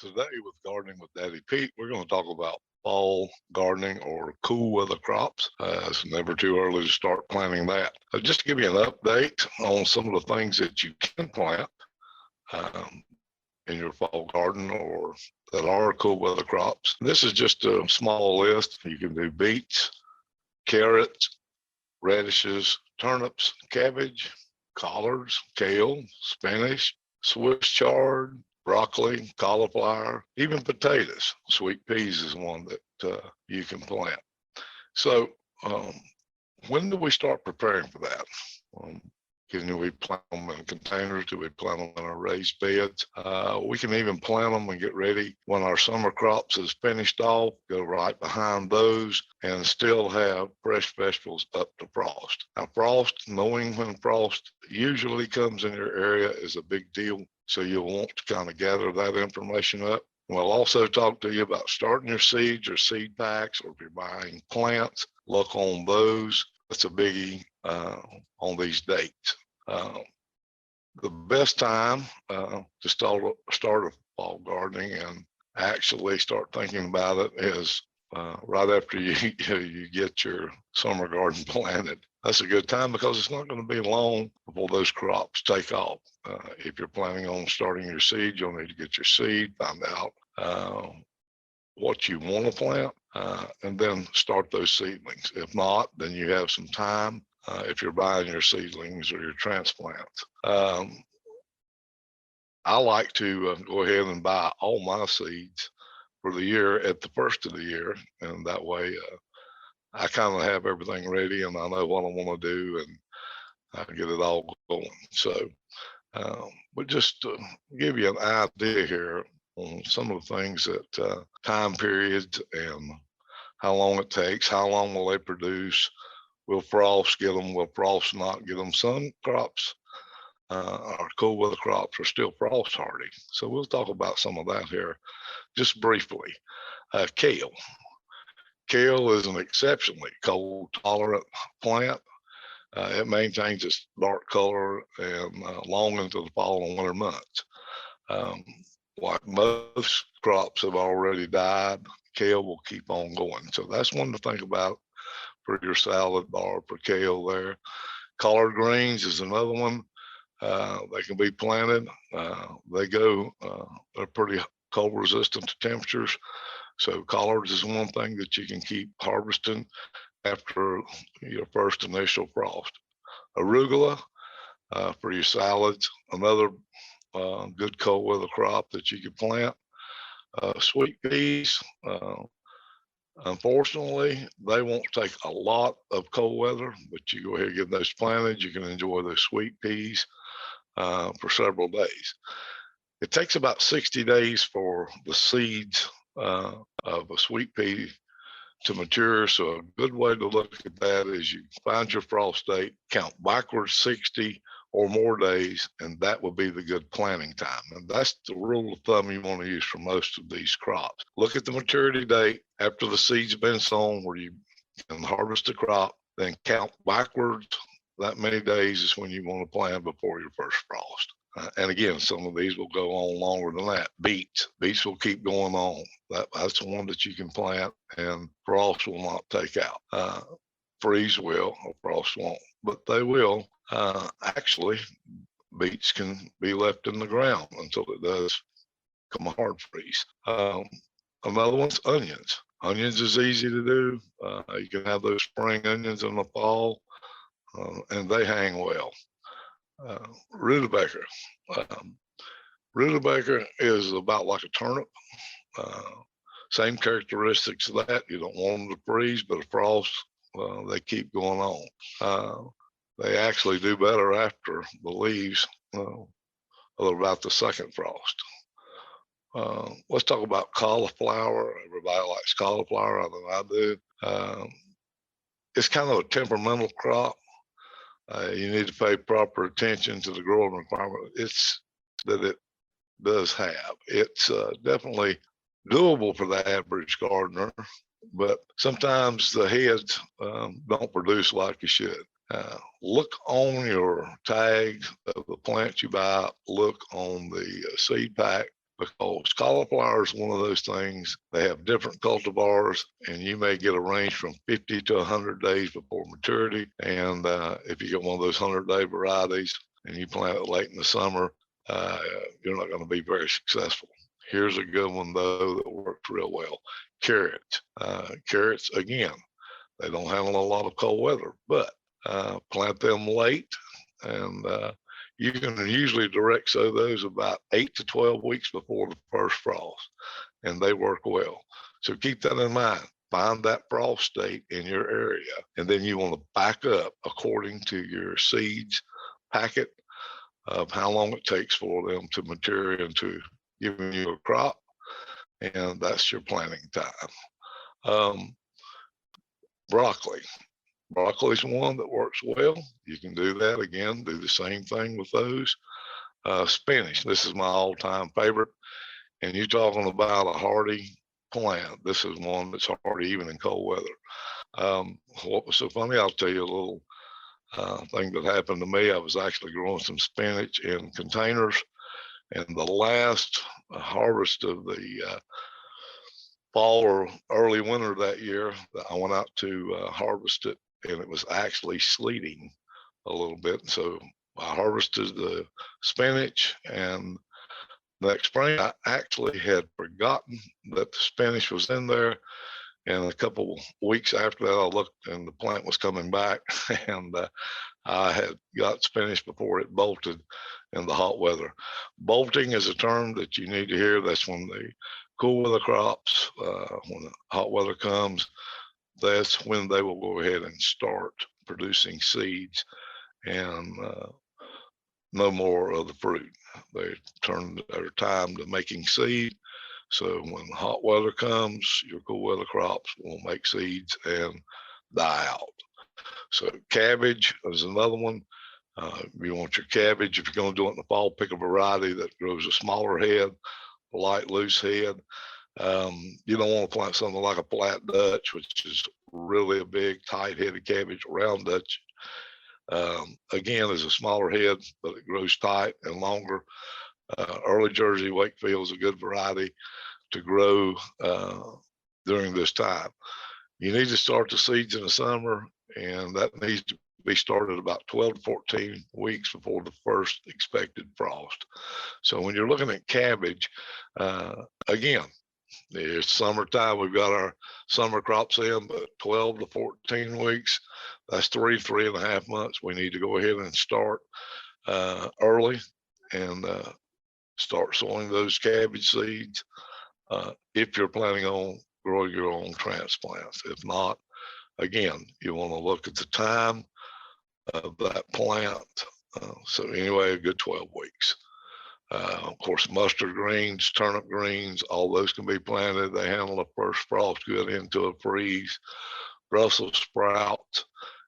Today with Gardening with Daddy Pete, we're going to talk about fall gardening or cool weather crops. It's never too early to start planting that. Just to give you an update on some of the things that you can plant in your fall garden or that are cool weather crops. This is just a small list. You can do beets, carrots, radishes, turnips, cabbage, collards, kale, spinach, Swiss chard, broccoli, cauliflower, even potatoes. Sweet peas is one that you can plant. So when do we start preparing for that? Can we plant them in containers? Do we plant them in our raised beds? We can even plant them and get ready when our summer crops is finished off, go right behind those and still have fresh vegetables up to frost. Now frost, knowing when frost usually comes in your area is a big deal. So you'll want to kind of gather that information up. We'll also talk to you about starting your seeds or seed packs, or if you're buying plants, look on those. That's a biggie on these dates. The best time to start a fall gardening and actually start thinking about it is right after you get your summer garden planted. That's a good time because it's not going to be long before those crops take off. If you're planning on starting your seed, you'll need to get your seed, find out what you want to plant, and then start those seedlings. If not, then you have some time if you're buying your seedlings or your transplants. I like to go ahead and buy all my seeds for the year at the first of the year, and that way I kind of have everything ready and I know what I want to do and I can get it all going. So, but just to give you an idea here on some of the things that time periods and how long it takes, how long will they produce, will frost get them, will frost not get them. Some crops, our cool weather crops, are still frost hardy. So we'll talk about some of that here just briefly. Kale. Kale is an exceptionally cold tolerant plant. It maintains its dark color and long into the fall and winter months. Like most crops have already died, kale will keep on going. So that's one to think about for your salad bar for kale there. Collard greens is another one. They can be planted. They're pretty cold resistant to temperatures. So collards is one thing that you can keep harvesting after your first initial frost. Arugula for your salads, another good cold weather crop that you can plant. Sweet peas, unfortunately, they won't take a lot of cold weather, but you go ahead and get those planted. You can enjoy those sweet peas for several days. It takes about 60 days for the seeds of a sweet pea to mature. So a good way to look at that is you find your frost date, count backwards 60 or more days, and that will be the good planting time. And that's the rule of thumb you want to use for most of these crops. Look at the maturity date after the seeds have been sown where you can harvest the crop, then count backwards. That many days is when you want to plant before your first frost. And again, some of these will go on longer than that. Beets will keep going on. That's the one that you can plant and frost will not take out. Freeze will, or frost won't, but they will. Actually, beets can be left in the ground until it does come a hard freeze. Another one's onions. Onions is easy to do. You can have those spring onions in the fall, and they hang well. Rutabaga. Rutabaga is about like a turnip. Same characteristics of that. You don't want them to freeze, but a frost, they keep going on. They actually do better after the leaves, about the second frost. Let's talk about cauliflower. Everybody likes cauliflower, I know I do. It's kind of a temperamental crop. You need to pay proper attention to the growing requirement. It does have. It's definitely doable for the average gardener, but sometimes the heads don't produce like you should. Look on your tag of the plants you buy. Look on the seed pack because cauliflower is one of those things. They have different cultivars, and you may get a range from 50 to 100 days before maturity. And if you get one of those 100-day varieties and you plant it late in the summer, you're not going to be very successful. Here's a good one, though, that works real well. Carrots. Carrots, again, they don't handle a lot of cold weather, but plant them late, and you can usually direct sow those about 8 to 12 weeks before the first frost, and they work well. So keep that in mind. Find that frost date in your area, and then you want to back up according to your seeds packet of how long it takes for them to mature into giving you a crop, and that's your planting time. Broccoli. Broccoli is one that works well. You can do that again, do the same thing with those. Spinach, this is my all-time favorite. And you're talking about a hardy plant. This is one that's hardy even in cold weather. What was so funny, I'll tell you a little thing that happened to me. I was actually growing some spinach in containers, and the last harvest of the fall or early winter that year, I went out to harvest it, and it was actually sleeting a little bit. And so I harvested the spinach, and next spring I actually had forgotten that the spinach was in there. And a couple weeks after that, I looked and the plant was coming back, and I had got spinach before it bolted in the hot weather. Bolting is a term that you need to hear. That's when the cool weather crops, when the hot weather comes, that's when they will go ahead and start producing seeds and no more of the fruit. They turn their time to making seed. So when hot weather comes, your cool weather crops will make seeds and die out. So cabbage is another one. You want your cabbage, if you're going to do it in the fall, pick a variety that grows a smaller head, a light, loose head. You don't want to plant something like a flat Dutch, which is really a big, tight-headed cabbage. Round Dutch, again, is a smaller head, but it grows tight and longer. Early Jersey Wakefield is a good variety to grow during this time. You need to start the seeds in the summer, and that needs to be started about 12 to 14 weeks before the first expected frost. So when you're looking at cabbage, again, it's summertime. We've got our summer crops in, but 12 to 14 weeks, that's 3.5 months. We need to go ahead and start early and start sowing those cabbage seeds if you're planning on growing your own transplants. If not, again, you want to look at the time of that plant. So anyway, a good 12 weeks. Of course, mustard greens, turnip greens, all those can be planted. They handle the first frost good into a freeze. Brussels sprouts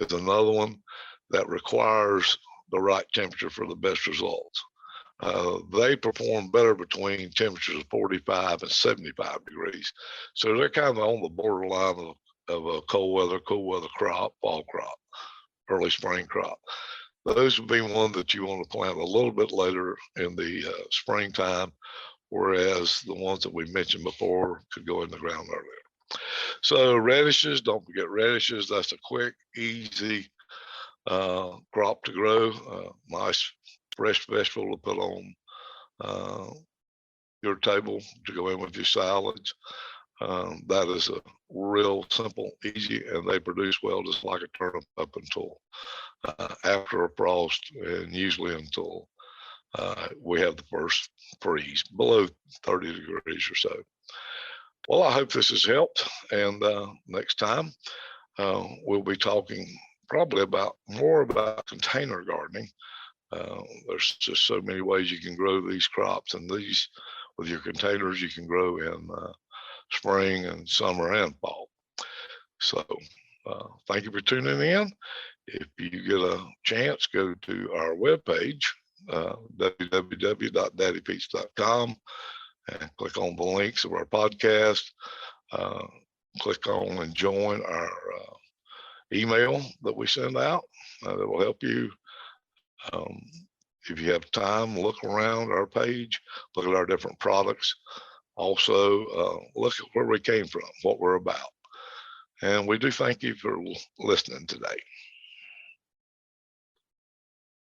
is another one that requires the right temperature for the best results. They perform better between temperatures of 45 and 75 degrees. So they're kind of on the borderline of a cold weather crop, fall crop, early spring crop. Those would be one that you want to plant a little bit later in the springtime, whereas the ones that we mentioned before could go in the ground earlier. So radishes, don't forget radishes. That's a quick, easy crop to grow. Nice fresh vegetable to put on your table to go in with your salads. That is a real simple, easy, and they produce well just like a turnip up until after a frost, and usually until we have the first freeze below 30 degrees or so. Well, I hope this has helped, and next time we'll be talking probably more about container gardening. There's just so many ways you can grow these crops, and these with your containers you can grow in spring and summer and fall. So thank you for tuning in. If you get a chance, go to our webpage, www.daddypete's.com, and click on the links of our podcast. Click on and join our email that we send out. That will help you if you have time, look around our page, look at our different products. Also, look at where we came from, what we're about. And we do thank you for listening today.